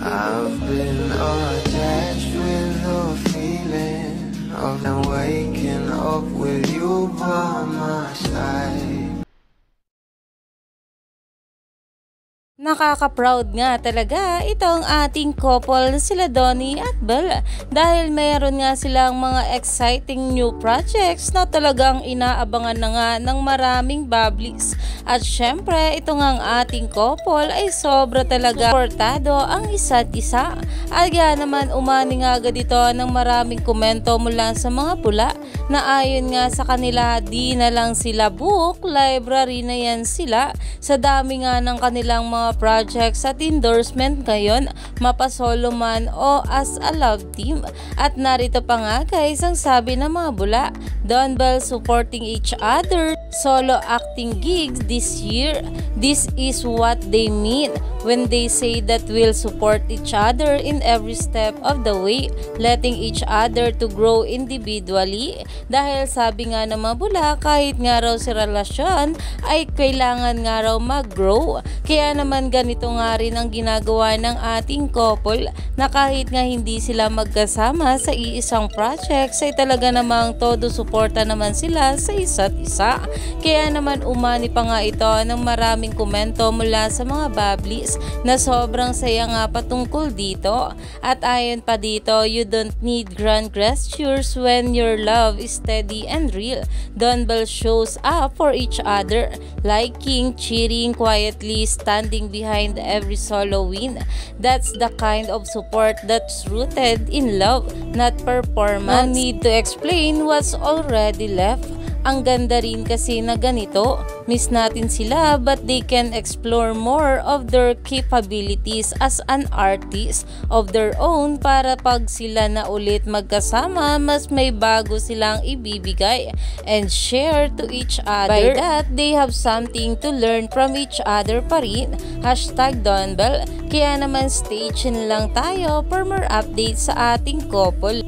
I've been attached with the feeling of waking up with you by my side. Nakaka-proud nga talaga itong ating couple sila Donnie at Belle dahil mayroon nga silang mga exciting new projects na talagang inaabangan na nga ng maraming bablis. At syempre ito nga ang ating couple ay sobra talaga suportado ang isa't isa. At kaya naman umani nga agad ito ng maraming komento mula sa mga pula na ayon nga sa kanila di na lang sila book, library na yan sila sa dami nga ng kanilang mga projects at endorsement ngayon, mapasolo man o as a love team. At narito pa nga guys ang sabi ng mga bula, Don Belle supporting each other, solo acting gigs this year. This is what they mean when they say that we'll support each other in every step of the way, letting each other to grow individually. Dahil sabi nga ng mga bula, kahit nga raw si relasyon ay kailangan nga raw mag-grow. Kaya naman ganito nga rin ang ginagawa ng ating couple na kahit nga hindi sila magkasama sa iisang project ay talaga namang todo suporta naman sila sa isa't isa. Kaya naman umani pa nga ito ng maraming komento mula sa mga bablis na sobrang saya nga patungkol dito. At ayon pa dito, you don't need grand gestures when your love is steady and real. Don Belle shows up for each other, liking, cheering, quietly standing behind every solo win. That's the kind of support that's rooted in love, not performance. No need to explain what's already left. Ang ganda rin kasi na ganito, miss natin sila but they can explore more of their capabilities as an artist of their own para pag sila na ulit magkasama, mas may bago silang ibibigay and share to each other. By that, they have something to learn from each other pa rin. #DonBelle. Kaya naman stay tuned lang tayo for more updates sa ating couple.